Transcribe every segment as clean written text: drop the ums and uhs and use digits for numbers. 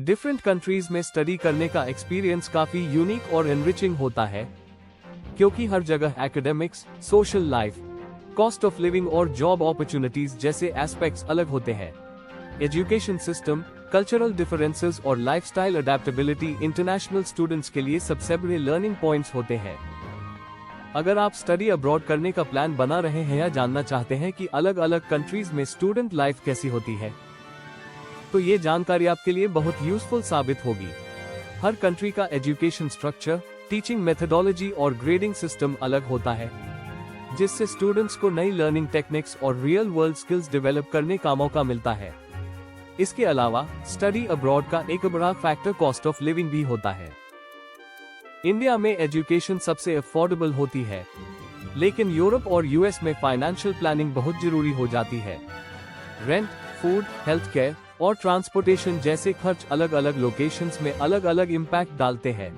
Different countries में study करने का एक्सपीरियंस काफी यूनिक और एनरिचिंग होता है, क्योंकि हर जगह academics, social life, cost of living और जॉब अपॉर्चुनिटीज जैसे एस्पेक्ट्स अलग होते हैं। एजुकेशन सिस्टम, कल्चरल डिफरेंसेस और लाइफस्टाइल अडेप्टेबिलिटी इंटरनेशनल स्टूडेंट्स के लिए सबसे बड़े लर्निंग पॉइंट्स होते हैं। अगर आप स्टडी अब्रॉड करने का प्लान बना रहे हैं या जानना चाहते हैं कि अलग अलग कंट्रीज में स्टूडेंट लाइफ कैसी होती है, तो ये जानकारी आपके लिए बहुत यूजफुल साबित होगी। हर कंट्री का एजुकेशन स्ट्रक्चर, टीचिंग मेथडोलॉजी और ग्रेडिंग सिस्टम अलग होता है, जिससे स्टूडेंट्स को नई लर्निंग टेक्निक्स और रियल वर्ल्ड स्किल्स डेवलप करने का मौका मिलता है। इसके अलावा स्टडी अब्रॉड का एक बड़ा फैक्टर कॉस्ट ऑफ लिविंग भी होता है। इंडिया में एजुकेशन सबसे अफोर्डेबल होती है, लेकिन यूरोप और यूएस में फाइनेंशियल प्लानिंग बहुत जरूरी हो जाती है। रेंट, फूड, हेल्थ केयर और ट्रांसपोर्टेशन जैसे खर्च अलग अलग लोकेशंस में अलग अलग इम्पैक्ट डालते हैं।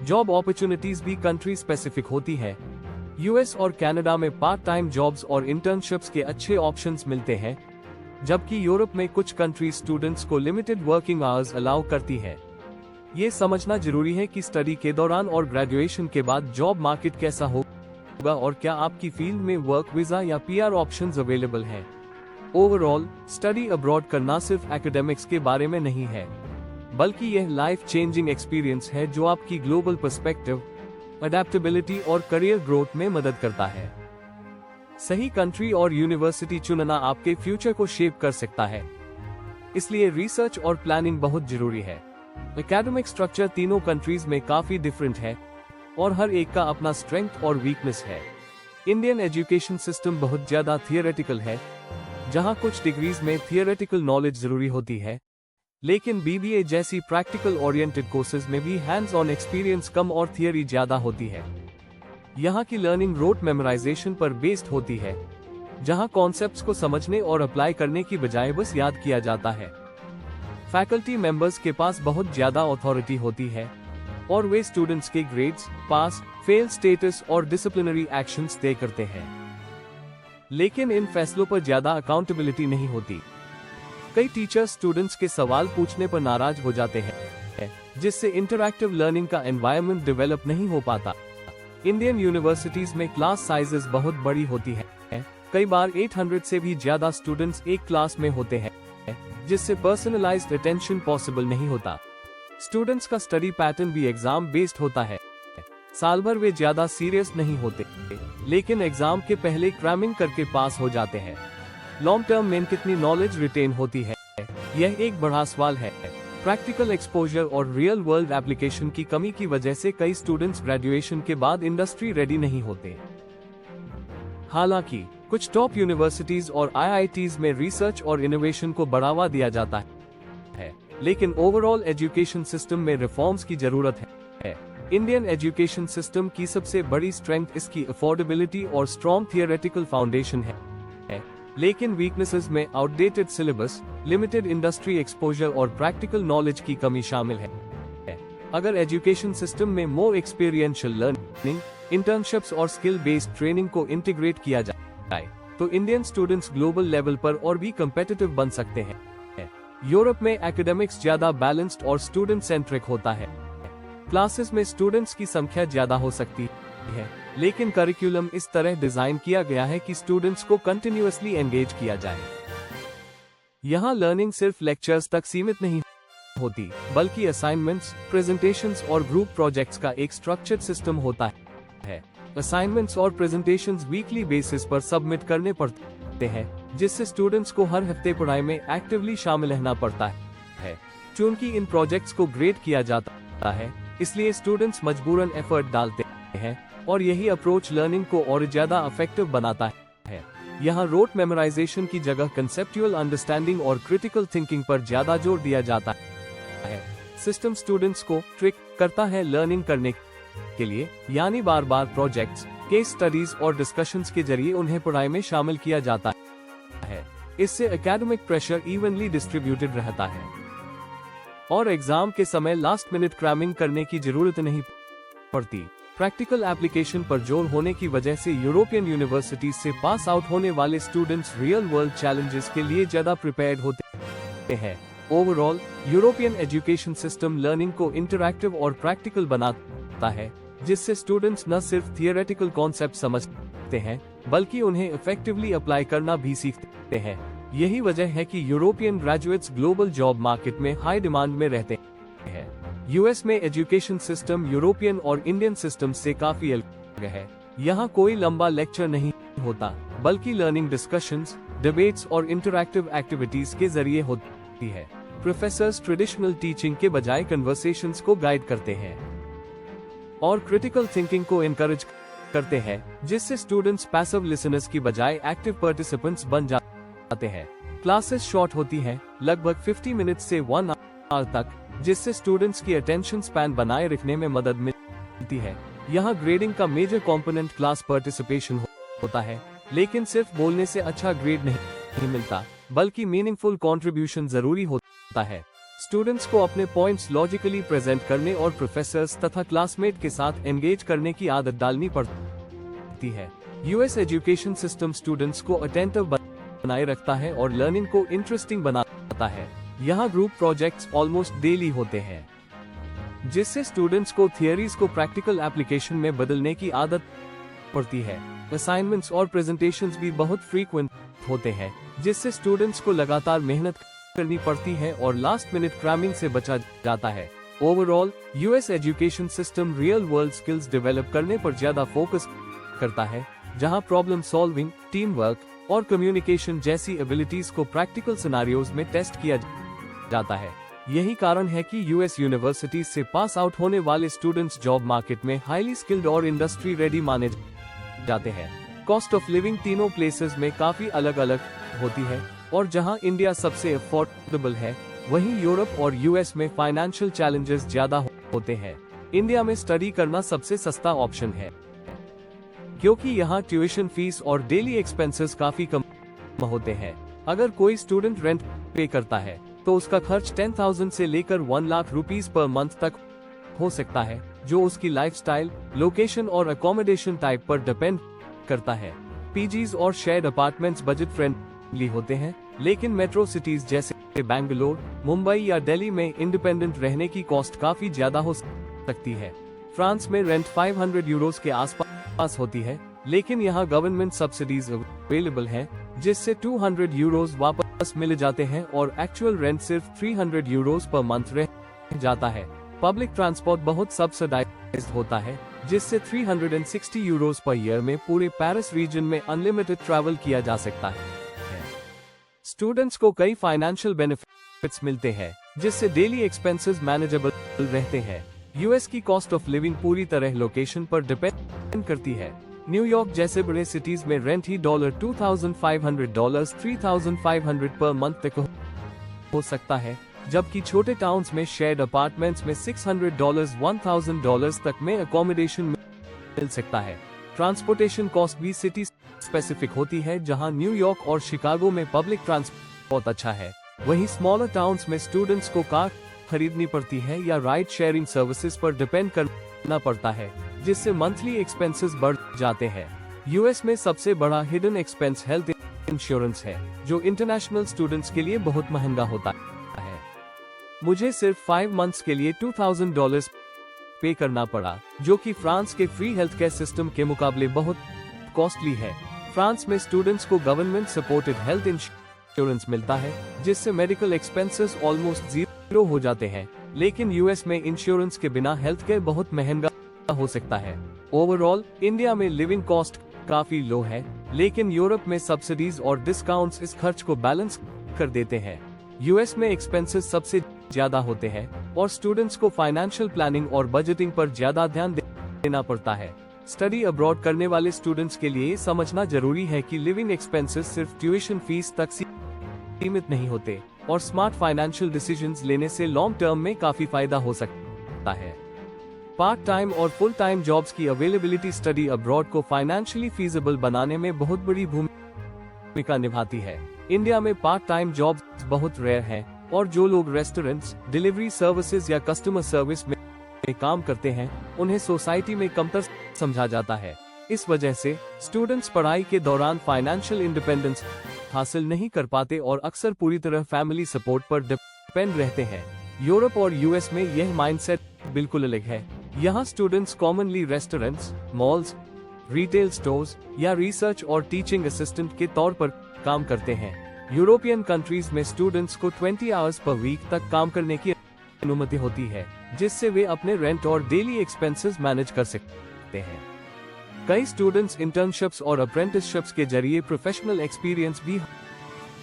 जॉब अपॉर्चुनिटीज भी कंट्री स्पेसिफिक होती है। यूएस और कनाडा में पार्ट टाइम जॉब्स और इंटर्नशिप्स के अच्छे ऑप्शंस मिलते हैं, जबकि यूरोप में कुछ कंट्री स्टूडेंट्स को लिमिटेड वर्किंग आवर्स अलाउ करती है। ये समझना जरूरी है कि स्टडी के दौरान और ग्रेजुएशन के बाद जॉब मार्केट कैसा होगा और क्या आपकी फील्ड में वर्क वीजा या पीआर ऑप्शंस अवेलेबल हैं। ओवरऑल, स्टडी अब्रॉड करना सिर्फ एकेडमिक्स के बारे में नहीं है, बल्कि यह लाइफ चेंजिंग एक्सपीरियंस है जो आपकी ग्लोबल पर्सपेक्टिव, अडेप्टेबिलिटी और करियर ग्रोथ में मदद करता है। सही कंट्री और यूनिवर्सिटी चुनना आपके फ्यूचर को शेप कर सकता है, इसलिए रिसर्च और प्लानिंग बहुत जरूरी है। एकेडमिक स्ट्रक्चर तीनों कंट्रीज में काफी डिफरेंट है और हर एक का अपना स्ट्रेंथ और वीकनेस है। इंडियन एजुकेशन सिस्टम बहुत ज्यादा थियोरेटिकल है, जहां कुछ डिग्रीज में थियोरेटिकल नॉलेज जरूरी होती है, लेकिन बीबीए जैसी प्रैक्टिकल ओरिएंटेड कोर्सेज में भी हैंड्स ऑन एक्सपीरियंस कम और थियोरी ज्यादा होती है। यहाँ की लर्निंग रोट मेमोराइजेशन पर बेस्ड होती है, जहाँ कॉन्सेप्ट्स को समझने और अप्लाई करने की बजाय बस याद किया जाता है। फैकल्टी मेंबर्स के पास बहुत ज्यादा अथॉरिटी होती है और वे स्टूडेंट्स के ग्रेड्स, पास, फेल स्टेटस और डिसिप्लिनरी एक्शंस तय करते हैं, लेकिन इन फैसलों पर ज्यादा अकाउंटेबिलिटी नहीं होती। कई टीचर्स स्टूडेंट्स के सवाल पूछने पर नाराज हो जाते हैं, जिससे इंटरैक्टिव लर्निंग का एनवायरनमेंट डेवलप नहीं हो पाता। इंडियन यूनिवर्सिटीज में क्लास साइजेस बहुत बड़ी होती है, कई बार 800 से भी ज्यादा स्टूडेंट्स एक क्लास में होते हैं, जिससे पर्सनलाइज्ड अटेंशन पॉसिबल नहीं होता। स्टूडेंट्स का स्टडी पैटर्न भी एग्जाम बेस्ड होता है। साल भर वे ज्यादा सीरियस नहीं होते, लेकिन एग्जाम के पहले क्रैमिंग करके पास हो जाते हैं। लॉन्ग टर्म में कितनी नॉलेज रिटेन होती है, यह एक बड़ा सवाल है। प्रैक्टिकल एक्सपोजर और रियल वर्ल्ड एप्लीकेशन की कमी की वजह से कई स्टूडेंट्स ग्रेजुएशन के बाद इंडस्ट्री रेडी नहीं होते। हालांकि कुछ टॉप यूनिवर्सिटीज और आईआईटीज में रिसर्च और इनोवेशन को बढ़ावा दिया जाता है, लेकिन ओवरऑल एजुकेशन सिस्टम में रिफॉर्म्स की जरूरत है। इंडियन एजुकेशन सिस्टम की सबसे बड़ी स्ट्रेंथ इसकी अफोर्डेबिलिटी और स्ट्रॉन्ग थियोरेटिकल फाउंडेशन है, लेकिन वीकनेसेस में outdated syllabus, limited industry exposure और प्रैक्टिकल नॉलेज की कमी शामिल है। अगर एजुकेशन सिस्टम में मोर एक्सपीरियंशियल लर्निंग, इंटर्नशिप्स और स्किल बेस्ड ट्रेनिंग को इंटीग्रेट किया जाए, तो इंडियन स्टूडेंट्स ग्लोबल लेवल पर और भी कम्पिटिटिव बन सकते हैं। यूरोप में एकेडमिक्स ज्यादा बैलेंस्ड और स्टूडेंट सेंट्रिक होता है। क्लासेस में स्टूडेंट्स की संख्या ज्यादा हो सकती है, लेकिन करिकुलम इस तरह डिजाइन किया गया है कि स्टूडेंट्स को कंटिन्यूअसली एंगेज किया जाए। यहाँ लर्निंग सिर्फ लेक्चर्स तक सीमित नहीं होती, बल्कि असाइनमेंट्स, प्रेजेंटेशंस और ग्रुप प्रोजेक्ट्स का एक स्ट्रक्चर्ड सिस्टम होता है। असाइनमेंट्स और प्रेजेंटेशंस वीकली बेसिस पर सबमिट करने पड़ते हैं, जिससे स्टूडेंट्स को हर हफ्ते पढ़ाई में एक्टिवली शामिल रहना पड़ता है। चूंकि इन प्रोजेक्ट्स को ग्रेड किया जाता है, इसलिए स्टूडेंट्स मजबूरन एफर्ट डालते हैं और यही अप्रोच लर्निंग को और ज्यादा इफेक्टिव बनाता है। यहाँ रोट मेमोराइजेशन की जगह कंसेप्चुअल अंडरस्टैंडिंग और क्रिटिकल थिंकिंग पर ज्यादा जोर दिया जाता है। सिस्टम स्टूडेंट्स को ट्रिक करता है लर्निंग करने के लिए, यानी बार बार प्रोजेक्ट्स, केस स्टडीज और डिस्कशंस के जरिए उन्हें पढ़ाई में शामिल किया जाता है। इससे एकेडमिक प्रेशर इवनली डिस्ट्रीब्यूटेड रहता है और एग्जाम के समय लास्ट मिनट क्रैमिंग करने की जरूरत नहीं पड़ती। प्रैक्टिकल एप्लीकेशन पर जोर होने की वजह से यूरोपियन यूनिवर्सिटीज से पास आउट होने वाले स्टूडेंट्स रियल वर्ल्ड चैलेंजेस के लिए ज्यादा प्रिपेयर्ड होते हैं। Overall European education system learning को इंटरैक्टिव और प्रैक्टिकल बनाता है, जिससे स्टूडेंट्स न सिर्फ थियोरेटिकल कॉन्सेप्ट समझते हैं बल्कि उन्हें इफेक्टिवली अप्लाई करना भी सीखते हैं। यही वजह है कि European graduates global job market में हाई डिमांड में रहते हैं। यूएस में एजुकेशन सिस्टम यूरोपियन और इंडियन सिस्टम से काफी अलग है। यहाँ कोई लंबा लेक्चर नहीं होता, बल्कि लर्निंग डिस्कशंस, डिबेट्स और इंटरैक्टिव एक्टिविटीज के जरिए होती है। प्रोफेसर्स ट्रेडिशनल टीचिंग के बजाय कन्वर्सेशंस को गाइड करते हैं और क्रिटिकल थिंकिंग को एनकरेज करते हैं, जिससे स्टूडेंट्स पैसिव लिसनर्स की बजाय एक्टिव पार्टिसिपेंट्स बन जाते हैं। क्लासेस शॉर्ट होती हैं, लगभग 50 मिनट से 1 आवर तक, जिससे स्टूडेंट्स की अटेंशन स्पैन बनाए रखने में मदद मिलती है। यहाँ ग्रेडिंग का मेजर कंपोनेंट क्लास पार्टिसिपेशन होता है, लेकिन सिर्फ बोलने से अच्छा ग्रेड नहीं मिलता, बल्कि मीनिंगफुल कंट्रीब्यूशन जरूरी होता है। स्टूडेंट्स को अपने पॉइंट्स लॉजिकली प्रेजेंट करने और प्रोफेसर्स तथा क्लासमेट के साथ एंगेज करने की आदत डालनी पड़ती है। यूएस एजुकेशन सिस्टम स्टूडेंट्स को अटेंटिव बनाए रखता है और लर्निंग को इंटरेस्टिंग बनाता है। यहाँ ग्रुप प्रोजेक्ट्स ऑलमोस्ट डेली होते हैं, जिससे स्टूडेंट्स को थियरीज को प्रैक्टिकल एप्लीकेशन में बदलने की आदत पड़ती है। असाइनमेंट्स और प्रेजेंटेशंस भी बहुत फ्रीक्वेंट होते हैं, जिससे स्टूडेंट्स को लगातार मेहनत करनी पड़ती है और लास्ट मिनट क्रैमिंग से बचा जाता है। Overall US education system real world skills develop करने पर ज्यादा फोकस करता है, जहां प्रॉब्लम सॉल्विंग, टीम वर्क और कम्युनिकेशन जैसी एबिलिटीज को प्रैक्टिकल सिनेरियोज में टेस्ट किया जाता है। यही कारण है कि यूएस यूनिवर्सिटीज से पास आउट होने वाले स्टूडेंट्स जॉब मार्केट में हाईली स्किल्ड और इंडस्ट्री रेडी माने जाते हैं। कॉस्ट ऑफ लिविंग तीनों प्लेसेस में काफी अलग अलग होती है, और जहां इंडिया सबसे अफोर्डेबल है, वहीं यूरोप और यूएस में फाइनेंशियल चैलेंजेस ज्यादा होते हैं। इंडिया में स्टडी करना सबसे सस्ता ऑप्शन है, क्योंकि यहाँ ट्यूशन फीस और डेली एक्सपेंसेस काफी कम होते हैं। अगर कोई स्टूडेंट रेंट पे करता है तो उसका खर्च 10,000 से लेकर 1 लाख रुपीस पर मंथ तक हो सकता है, जो उसकी लाइफस्टाइल, लोकेशन और अकोमोडेशन टाइप पर डिपेंड करता है। पीजीज और शेयर्ड अपार्टमेंट्स बजट फ्रेंडली होते हैं, लेकिन मेट्रो सिटीज जैसे बेंगलोर, मुंबई या दिल्ली में इंडिपेंडेंट रहने की कॉस्ट काफी ज्यादा हो सकती है। फ्रांस में रेंट 500 यूरोस के आसपास होती है, लेकिन यहाँ गवर्नमेंट सब्सिडीज अवेलेबल है, जिससे 200 यूरोस वापस मिल जाते हैं और एक्चुअल रेंट सिर्फ 300 यूरोस पर मंथ रह जाता है। पब्लिक ट्रांसपोर्ट बहुत सब्सिडाइज्ड होता है, जिससे 360 यूरोस पर ईयर में पूरे पेरिस रीजन में अनलिमिटेड ट्रैवल किया जा सकता है। स्टूडेंट्स को कई फाइनेंशियल बेनिफिट्स मिलते हैं, जिससे डेली एक्सपेंसेस मैनेजेबल रहते हैं। यूएस की कॉस्ट ऑफ लिविंग पूरी तरह लोकेशन पर डिपेंड करती है। न्यूयॉर्क जैसे बड़े सिटीज में रेंट ही $2,500 $3,500 पर मंथ तक हो सकता है, जबकि छोटे टाउन्स में शेयर्ड अपार्टमेंट्स में $600 $1,000 तक में अकोमोडेशन मिल सकता है। ट्रांसपोर्टेशन कॉस्ट भी सिटी स्पेसिफिक होती है, जहां न्यूयॉर्क और शिकागो में पब्लिक ट्रांसपोर्ट अच्छा है, वहीं स्मॉलर टाउन्स में स्टूडेंट्स को कार खरीदनी पड़ती है या राइड शेयरिंग सर्विसेज पर डिपेंड करना पड़ता है, जिससे मंथली एक्सपेंसेस बढ़ जाते हैं। यूएस में सबसे बड़ा हिडन एक्सपेंस हेल्थ इंश्योरेंस है, जो इंटरनेशनल स्टूडेंट्स के लिए बहुत महंगा होता है। मुझे सिर्फ 5 मंथ्स के लिए $2,000 पे करना पड़ा, जो कि फ्रांस के फ्री हेल्थ केयर सिस्टम के मुकाबले बहुत कॉस्टली है। फ्रांस में स्टूडेंट्स को गवर्नमेंट सपोर्टेड हेल्थ इंश्योरेंस मिलता है, जिससे मेडिकल एक्सपेंसेस ऑलमोस्ट जीरो हो जाते हैं, लेकिन यूएस में इंश्योरेंस के बिना हेल्थ केयर बहुत महंगा हो सकता है। ओवरऑल इंडिया में लिविंग कॉस्ट काफी लो है, लेकिन यूरोप में सब्सिडीज और डिस्काउंट्स इस खर्च को बैलेंस कर देते हैं। यूएस में एक्सपेंसेस सबसे ज्यादा होते हैं और स्टूडेंट्स को फाइनेंशियल प्लानिंग और बजटिंग पर ज्यादा ध्यान देना पड़ता है। स्टडी अब्रॉड करने वाले स्टूडेंट्स के लिए समझना जरूरी है कि लिविंग एक्सपेंसेस सिर्फ ट्यूशन फीस तक सीमित नहीं होते, और स्मार्ट फाइनेंशियल डिसीजंस लेने से लॉन्ग टर्म में काफी फायदा हो सकता है। पार्ट टाइम और फुल टाइम जॉब्स की अवेलेबिलिटी स्टडी अब्रॉड को फाइनेंशियली फीजिबल बनाने में बहुत बड़ी भूमिका निभाती है। इंडिया में पार्ट टाइम जॉब्स बहुत रेयर हैं, और जो लोग रेस्टोरेंट्स, डिलीवरी सर्विसेज या कस्टमर सर्विस में काम करते हैं, उन्हें सोसाइटी में कमतर समझा जाता है। इस वजह से स्टूडेंट्स पढ़ाई के दौरान फाइनेंशियल इंडिपेंडेंस हासिल नहीं कर पाते और अक्सर पूरी तरह फैमिली सपोर्ट पर डिपेंड रहते हैं। यूरोप और यूएस में यह माइंडसेट बिल्कुल अलग है। यहाँ students commonly restaurants, malls, retail stores या रिसर्च और टीचिंग असिस्टेंट के तौर पर काम करते हैं। यूरोपियन कंट्रीज में स्टूडेंट्स को 20 आवर्स पर वीक तक काम करने की अनुमति होती है, जिससे वे अपने रेंट और डेली एक्सपेंसेस मैनेज कर सकते हैं। कई स्टूडेंट्स इंटर्नशिप्स और अप्रेंटिसशिप्स के जरिए प्रोफेशनल एक्सपीरियंस भी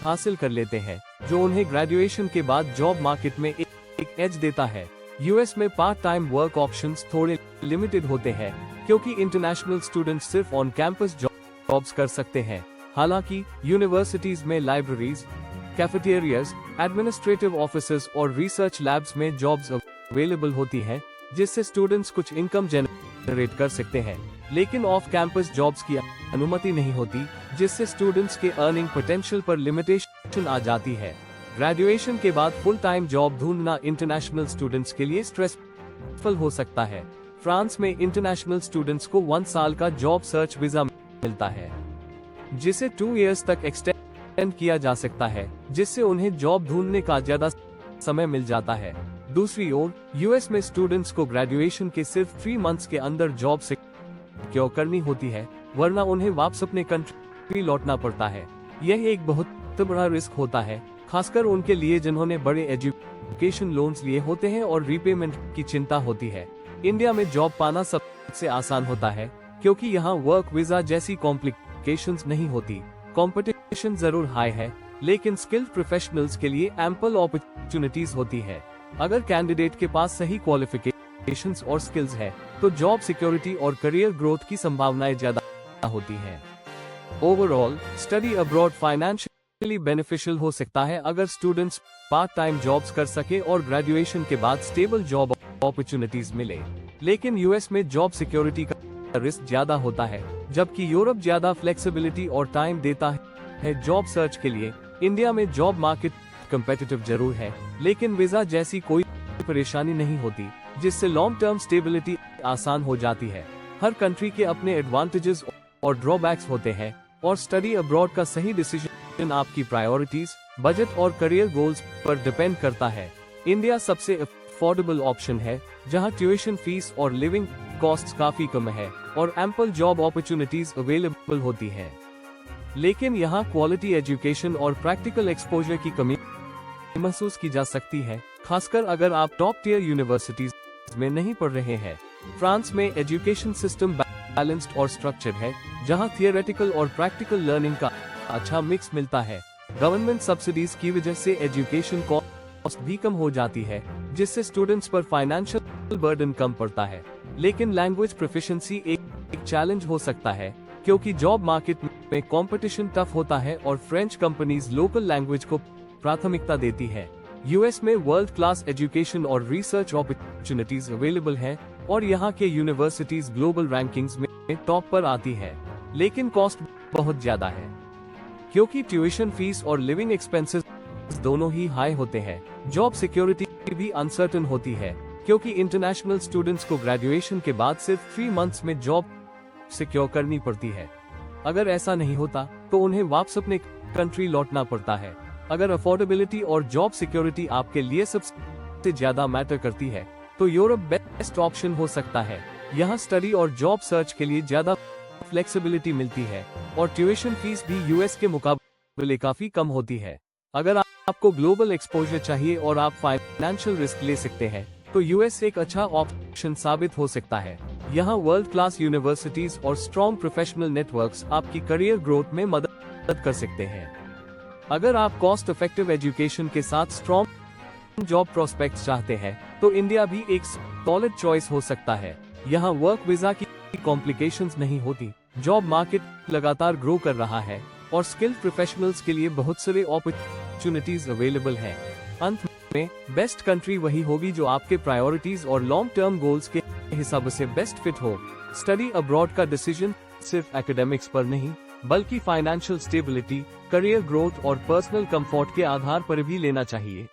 हासिल कर लेते हैं, जो उन्हें ग्रेजुएशन के बाद जॉब मार्केट में एक एज देता है। यूएस में पार्ट टाइम वर्क ऑप्शंस थोड़े लिमिटेड होते हैं, क्योंकि इंटरनेशनल स्टूडेंट्स सिर्फ ऑन कैंपस जॉब्स कर सकते हैं। हालांकि यूनिवर्सिटीज में लाइब्रेरीज, कैफेटेरियाज, एडमिनिस्ट्रेटिव ऑफिसेज और रिसर्च लैब्स में जॉब्स अवेलेबल होती हैं, जिससे स्टूडेंट्स कुछ इनकम जनरेट कर सकते हैं। लेकिन ऑफ कैंपस जॉब्स की अनुमति नहीं होती, जिससे स्टूडेंट्स के अर्निंग पोटेंशियल पर लिमिटेशन आ जाती है। ग्रेजुएशन के बाद फुल टाइम जॉब ढूंढना इंटरनेशनल स्टूडेंट्स के लिए स्ट्रेसफुल हो सकता है। फ्रांस में इंटरनेशनल स्टूडेंट्स को 1 साल का जॉब सर्च वीजा मिलता है, जिसे 2 इयर्स तक एक्सटेंड किया जा सकता है, जिससे उन्हें जॉब ढूंढने का ज्यादा समय मिल जाता है। दूसरी ओर यूएस में स्टूडेंट्स को ग्रेजुएशन के सिर्फ 3 मंथ्स के अंदर जॉब सिक्योर करनी होती है, वरना उन्हें वापस अपने कंट्री लौटना पड़ता है। यह एक बहुत बड़ा रिस्क होता है, खासकर उनके लिए जिन्होंने बड़े एजुकेशन लोन्स लिए होते हैं और रीपेमेंट की चिंता होती है। इंडिया में जॉब पाना सबसे आसान होता है, क्योंकि यहाँ वर्क वीजा जैसी कॉम्प्लिकेशंस नहीं होती। कंपटीशन जरूर हाई है, लेकिन स्किल्ड प्रोफेशनल्स के लिए एम्पल अपॉर्चुनिटीज होती है। अगर कैंडिडेट के पास सही क्वालिफिकेशंस और स्किल्स है, तो जॉब सिक्योरिटी और करियर ग्रोथ की संभावनाएं ज्यादा होती हैं। Overall study abroad financially beneficial हो सकता है अगर स्टूडेंट्स पार्ट टाइम जॉब्स कर सके और ग्रेजुएशन के बाद स्टेबल जॉब अपॉर्चुनिटीज मिले। लेकिन यूएस में जॉब सिक्योरिटी का रिस्क ज्यादा होता है, जबकि यूरोप ज्यादा फ्लेक्सिबिलिटी और टाइम देता है जॉब सर्च के लिए। इंडिया में जॉब मार्केट कम्पिटिटिव जरूर है, लेकिन वीजा जैसी कोई परेशानी नहीं होती, जिससे लॉन्ग टर्म स्टेबिलिटी आसान हो जाती है। हर कंट्री के अपने एडवांटेजेस और ड्रॉबैक्स होते हैं, और स्टडी अब्रॉड का सही डिसीजन आपकी प्रायोरिटीज, बजट और करियर गोल्स पर डिपेंड करता है। इंडिया सबसे अफोर्डेबल ऑप्शन है, जहां ट्यूशन फीस और लिविंग कॉस्ट्स काफी कम है और एम्पल जॉब अपॉर्चुनिटीज अवेलेबल होती हैं। लेकिन यहाँ क्वालिटी एजुकेशन और प्रैक्टिकल एक्सपोजर की कमी महसूस की जा सकती है, खासकर अगर आप टॉप टियर यूनिवर्सिटीज में नहीं पढ़ रहे हैं। फ्रांस में एजुकेशन सिस्टम बैलेंस्ड और स्ट्रक्चर्ड है, जहां थियोरेटिकल और प्रैक्टिकल लर्निंग का अच्छा मिक्स मिलता है। गवर्नमेंट सब्सिडीज की वजह से एजुकेशन कॉस्ट भी कम हो जाती है, जिससे स्टूडेंट्स पर फाइनेंशियल बर्डन कम पड़ता है। लेकिन लैंग्वेज प्रोफिशिएंसी एक चैलेंज हो सकता है, क्योंकि जॉब मार्केट में कंपटीशन टफ होता है और फ्रेंच कंपनीज लोकल लैंग्वेज को प्राथमिकता देती है। यूएस में वर्ल्ड क्लास एजुकेशन और रिसर्च अपॉर्चुनिटीज अवेलेबल हैं, और यहाँ के यूनिवर्सिटीज ग्लोबल रैंकिंग्स में टॉप पर आती है। लेकिन कॉस्ट बहुत ज्यादा है, क्योंकि ट्यूशन फीस और लिविंग एक्सपेंसेस दोनों ही हाई होते हैं। जॉब सिक्योरिटी भी अनसर्टेन होती है, क्योंकि इंटरनेशनल स्टूडेंट्स को ग्रेजुएशन के बाद सिर्फ 3 मंथ्स में जॉब सिक्योर करनी पड़ती है। अगर ऐसा नहीं होता, तो उन्हें वापस अपने कंट्री लौटना पड़ता है। अगर अफोर्डेबिलिटी और जॉब सिक्योरिटी आपके लिए सबसे ज्यादा मैटर करती है, तो यूरोप बेस्ट ऑप्शन हो सकता है। यहाँ स्टडी और जॉब सर्च के लिए ज्यादा फ्लेक्सिबिलिटी मिलती है, और ट्यूशन फीस भी यूएस के मुकाबले काफी कम होती है। अगर आपको ग्लोबल एक्सपोजर चाहिए और आप फाइनेंशियल रिस्क ले सकते हैं, तो यूएस एक अच्छा ऑप्शन साबित हो सकता है। यहाँ वर्ल्ड क्लास यूनिवर्सिटीज और स्ट्रॉन्ग प्रोफेशनल नेटवर्क्स आपकी करियर ग्रोथ में मदद कर सकते हैं। अगर आप कॉस्ट इफेक्टिव एजुकेशन के साथ स्ट्रॉन्ग जॉब प्रोस्पेक्ट्स चाहते हैं, तो इंडिया भी एक सॉलिड चॉइस हो सकता है। यहाँ वर्क वीजा की कॉम्प्लिकेशंस नहीं होती, जॉब मार्केट लगातार ग्रो कर रहा है, और स्किल्ड प्रोफेशनल्स के लिए बहुत सारे अपॉर्चुनिटीज अवेलेबल हैं। अंत में बेस्ट कंट्री वही होगी जो आपके प्रायोरिटीज और लॉन्ग टर्म गोल्स के हिसाब से बेस्ट फिट हो। स्टडी अब्रॉड का डिसीजन सिर्फ एकेडमिक्स पर नहीं, बल्कि फाइनेंशियल स्टेबिलिटी, करियर ग्रोथ और पर्सनल कंफर्ट के आधार पर भी लेना चाहिए।